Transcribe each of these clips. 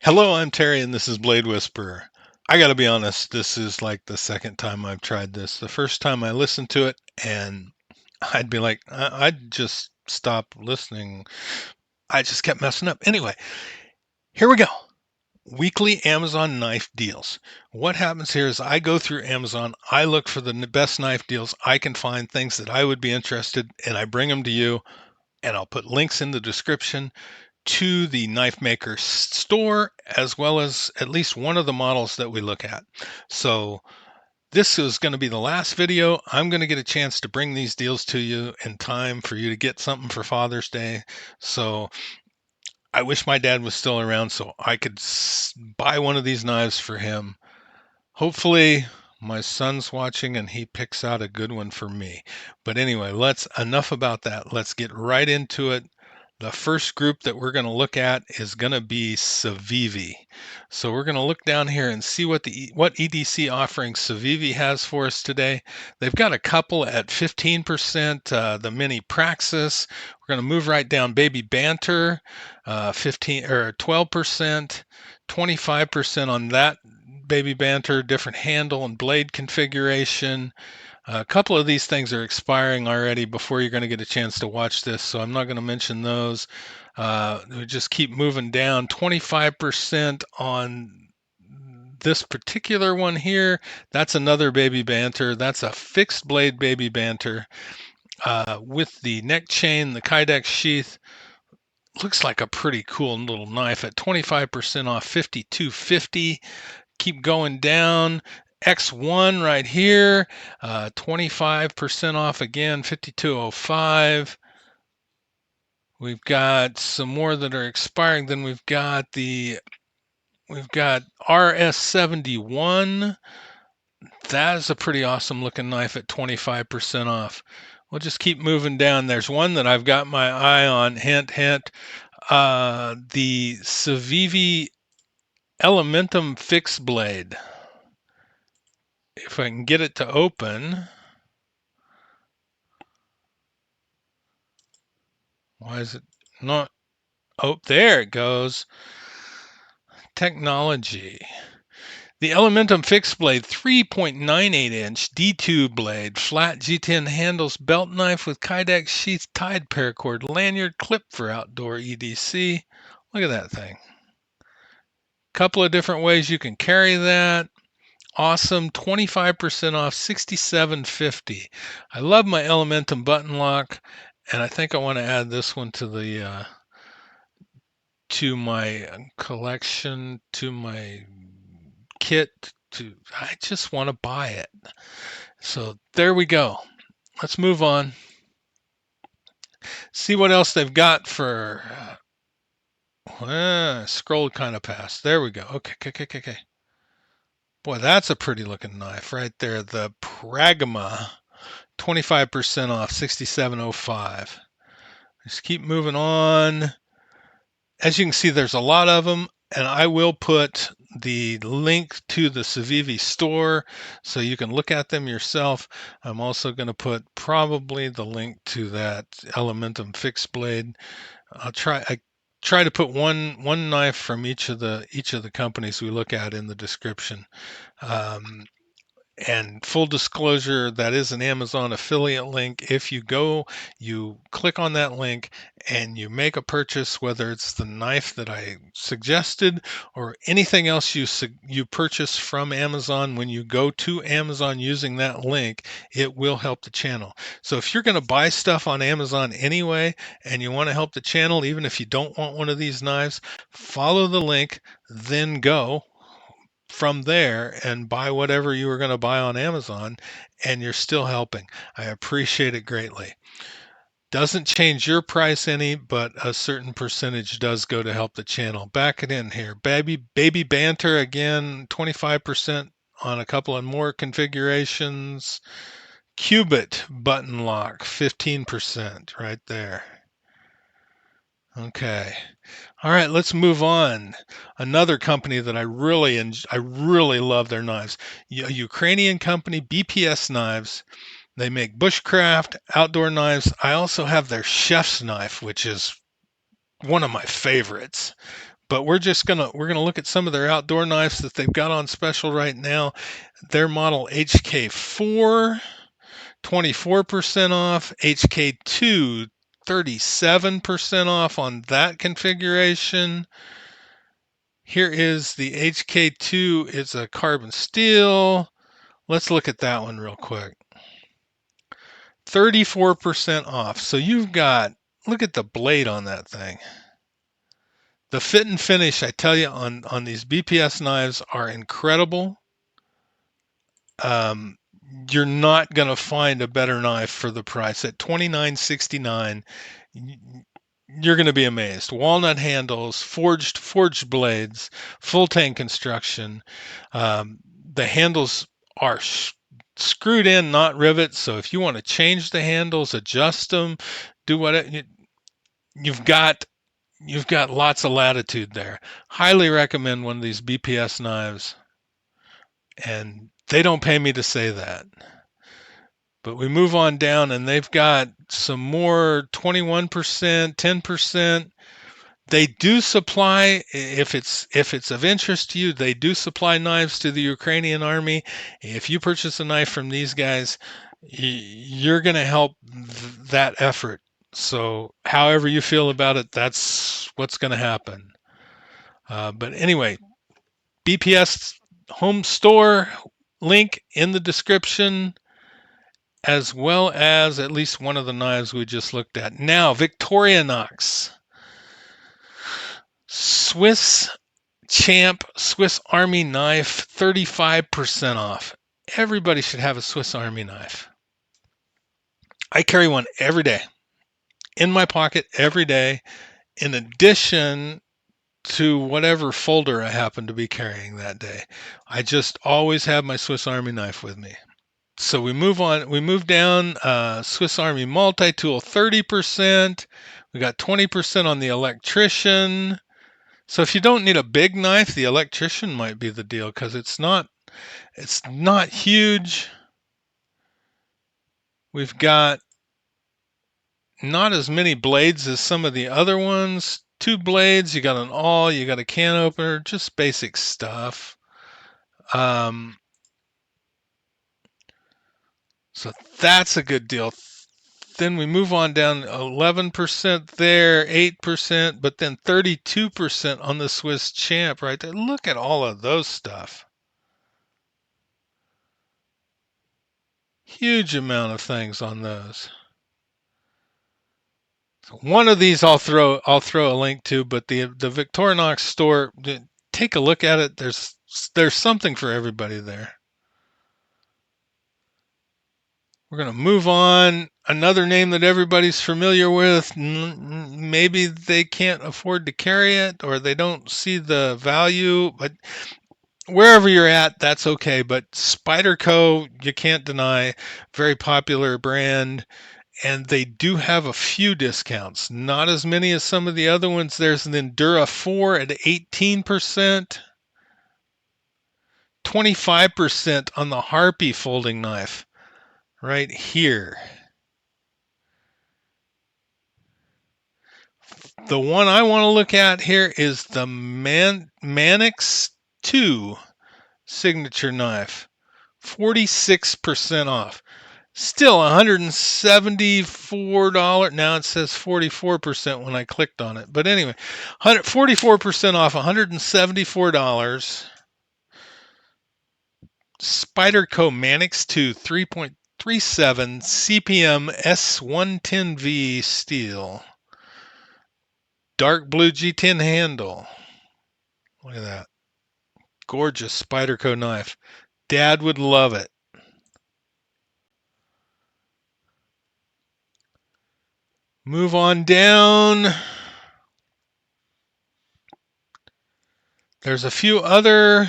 Hello, I'm Terry, and this is Blade Whisperer. I gotta be honest, this is like the second time I've tried this. The first time I listened to it, and I'd be like, I'd just stop listening. I just kept messing up. Anyway, here we go. Weekly Amazon knife deals. What happens here is I go through Amazon, I look for the best knife deals I can find, things that I would be interested, and I bring them to you, and I'll put links in the description to the knife maker store, as well as at least one of the models that we look at. So this is going to be the last video. I'm going to get a chance to bring these deals to you in time for you to get something for Father's Day. So I wish my dad was still around so I could buy one of these knives for him. Hopefully my son's watching and he picks out a good one for me. But anyway, enough about that. Let's get right into it. The first group that we're going to look at is going to be Civivi. So we're going to look down here and see what EDC offering Civivi has for us today. They've got a couple at 15%, the Mini Praxis. We're going to move right down Baby Banter, 15 or 12%, 25% on that Baby Banter, different handle and blade configuration. A couple of these things are expiring already before you're going to get a chance to watch this, so I'm not going to mention those. We just keep moving down. 25% on this particular one here. That's another Baby Banter. That's a fixed blade Baby Banter with the neck chain, the Kydex sheath. Looks like a pretty cool little knife at 25% off, $52.50. Keep going down. X1 right here, 25% off again, $52.05. We've got some more that are expiring. Then we've got RS71. That is a pretty awesome looking knife at 25% off. We'll just keep moving down. There's one that I've got my eye on. Hint, hint. The Civivi Elementum fixed blade. If I can get it to open. Why is it not? Oh, there it goes. Technology. The Elementum fixed blade, 3.98-inch D2 blade, flat G10 handles, belt knife with Kydex sheath, tied paracord, lanyard, clip for outdoor EDC. Look at that thing. Couple of different ways you can carry that. Awesome, 25% off, $67.50. I love my Elementum button lock, and I think I want to add this one to the to my collection, to my kit. I just want to buy it. So there we go. Let's move on. See what else they've got for. Scrolled kind of past. There we go. Okay. Boy, that's a pretty looking knife right there. The Pragma, 25% off, $67.05. Just keep moving on. As you can see, there's a lot of them, and I will put the link to the Civivi store so you can look at them yourself. I'm also going to put probably the link to that Elementum fixed blade. I try to put one knife from each of the companies we look at in the description. And full disclosure, that is an Amazon affiliate link. If you go, you click on that link and you make a purchase, whether it's the knife that I suggested or anything else you purchase from Amazon, when you go to Amazon using that link, it will help the channel. So if you're going to buy stuff on Amazon anyway and you want to help the channel, even if you don't want one of these knives, follow the link, then go from there and buy whatever you were going to buy on Amazon, and you're still helping. I appreciate it greatly. Doesn't change your price any, but a certain percentage does go to help the channel. Back it in here. Baby Banter again, 25% on a couple of more configurations. Cubit button lock, 15% right there. Okay. All right, let's move on. Another company that I really love their knives. A Ukrainian company, BPS Knives. They make bushcraft, outdoor knives. I also have their chef's knife, which is one of my favorites. but we're gonna look at some of their outdoor knives that they've got on special right now. Their model HK4, 24% off, HK2, 37% off on that configuration. Here is the HK2. It's a carbon steel. Let's look at that one real quick. 34% off. So you've got, look at the blade on that thing. The fit and finish, I tell you, on these BPS knives are incredible. You're not going to find a better knife for the price. At $29.69, you're going to be amazed. Walnut handles, forged blades, full tang construction. The handles are screwed in, not rivets. So if you want to change the handles, adjust them, do whatever, you've got lots of latitude there. Highly recommend one of these BPS knives, and they don't pay me to say that. But we move on down, and they've got some more 21%, 10%. They do supply, if it's of interest to you, they do supply knives to the Ukrainian army. If you purchase a knife from these guys, you're going to help that effort. So however you feel about it, that's what's going to happen. But anyway, BPS home store link in the description, as well as at least one of the knives we just looked at. Now, Victorinox Swiss Champ Swiss Army knife, 35% off. Everybody should have a Swiss Army knife. I carry one every day, in my pocket every day, in addition to whatever folder I happen to be carrying that day. I just always have my Swiss Army knife with me. So we move on. We move down. Swiss Army multi-tool, 30%. We got 20% on the electrician. So if you don't need a big knife, the electrician might be the deal, because it's not huge. We've got not as many blades as some of the other ones. 2 blades, you got an awl, you got a can opener, just basic stuff. So that's a good deal. Then we move on down, 11% there, 8%, but then 32% on the Swiss Champ right there. Look at all of those stuff. Huge amount of things on those. So one of these I'll throw a link to, but the Victorinox store, take a look at it. There's something for everybody there. We're going to move on. Another name that everybody's familiar with. Maybe they can't afford to carry it, or they don't see the value, but wherever you're at, that's okay. But Spyderco, you can't deny, very popular brand, and they do have a few discounts. Not as many as some of the other ones. There's an Endura 4 at 18%, 25% on the Harpy folding knife right here. The one I want to look at here is the Manix 2 signature knife, 46% off. Still $174. Now it says 44% when I clicked on it. But anyway, 44% off, $174. Spyderco Manix 2 3.37 CPM S110V steel. Dark blue G10 handle. Look at that. Gorgeous Spyderco knife. Dad would love it. Move on down. There's a few other.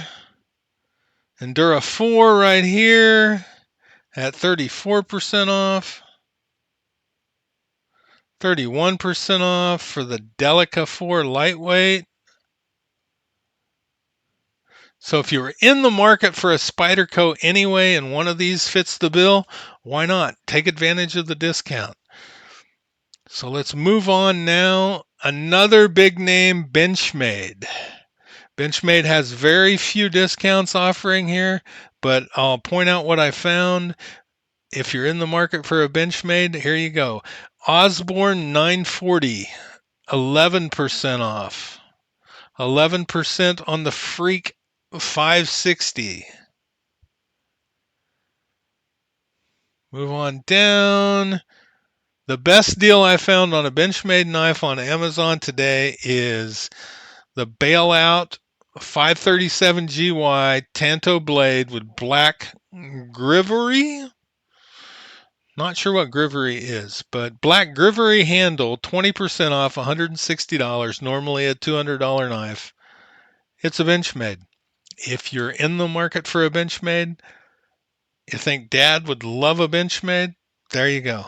Endura 4 right here at 34% off. 31% off for the Delica 4 lightweight. So if you're in the market for a Spyderco anyway and one of these fits the bill, why not? Take advantage of the discount. So let's move on now. Another big name, Benchmade. Benchmade has very few discounts offering here, but I'll point out what I found. If you're in the market for a Benchmade, here you go. Osborne 940, 11% off. 11% on the Freak 560. Move on down. The best deal I found on a Benchmade knife on Amazon today is the Bailout 537 GY Tanto blade with black grivery. Not sure what grivery is, but black grivery handle, 20% off, $160, normally a $200 knife. It's a Benchmade. If you're in the market for a Benchmade, you think Dad would love a Benchmade, there you go.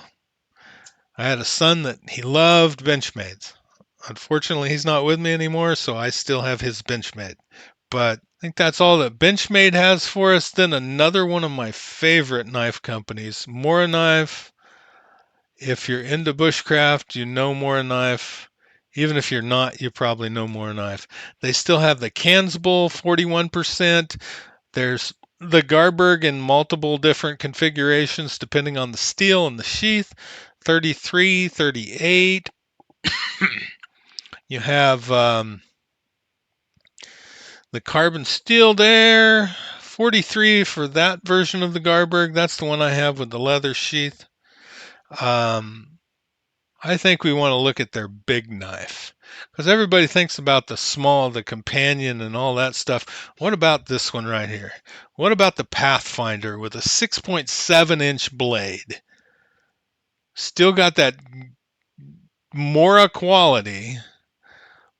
I had a son that he loved Benchmades. Unfortunately, he's not with me anymore, so I still have his Benchmade. But I think that's all that Benchmade has for us. Then another one of my favorite knife companies, Morakniv. If you're into bushcraft, you know Morakniv. Even if you're not, you probably know Morakniv. They still have the Cansbull 41%. There's the Garberg in multiple different configurations depending on the steel and the sheath. 33, 38. You have the carbon steel there. 43 for that version of the Garberg. That's the one I have with the leather sheath. I think we want to look at their big knife because everybody thinks about the small, the companion, and all that stuff. What about this one right here? What about the Pathfinder with a 6.7-inch blade? Still got that Mora quality,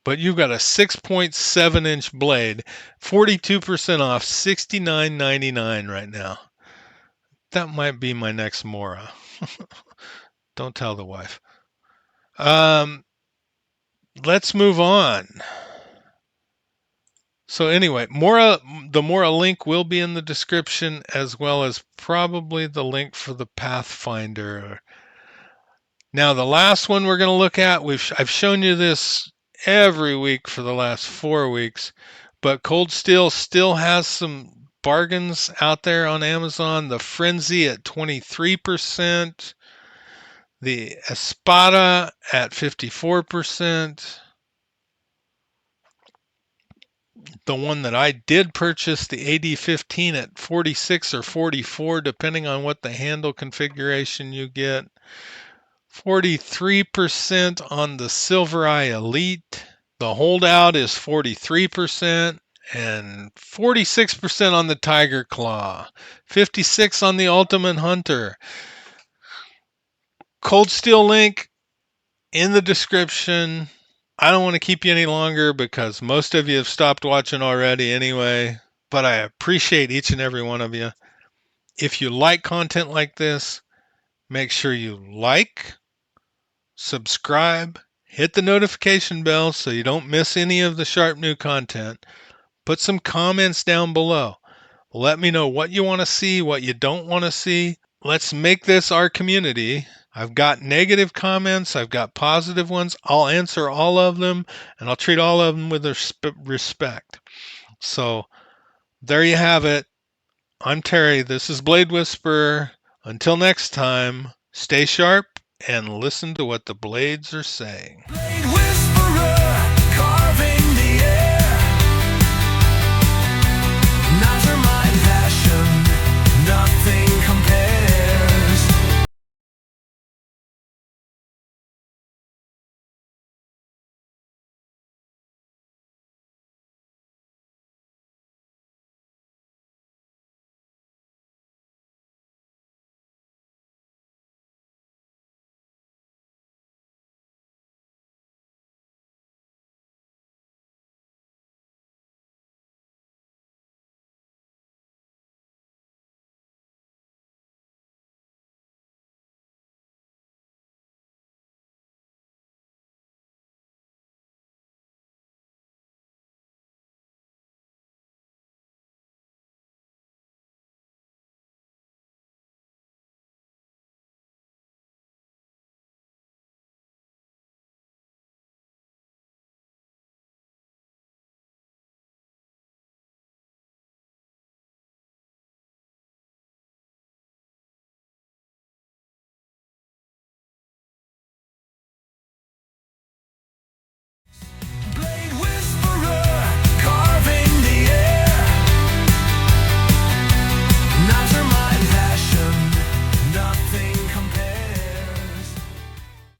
but you've got a 6.7-inch blade, 42% off, $69.99 right now. That might be my next Mora. Don't tell the wife. Let's move on. So anyway, the Mora link will be in the description, as well as probably the link for the Pathfinder. Now the last one we're going to look at, I've shown you this every week for the last 4 weeks, but Cold Steel still has some bargains out there on Amazon. The Frenzy at 23%, the Espada at 54%. The one that I did purchase, the AD15 at 46 or 44, depending on what the handle configuration you get. 43% on the Silver Eye Elite. The Holdout is 43% and 46% on the Tiger Claw. 56 on the Ultimate Hunter. Cold Steel link in the description. I don't want to keep you any longer because most of you have stopped watching already anyway, but I appreciate each and every one of you. If you like content like this, make sure you like, subscribe, hit the notification bell so you don't miss any of the sharp new content. Put some comments down below. Let me know what you want to see, what you don't want to see. Let's make this our community. I've got negative comments. I've got positive ones. I'll answer all of them, and I'll treat all of them with respect. So there you have it. I'm Terry. This is Blade Whisperer. Until next time, stay sharp and listen to what the blades are saying.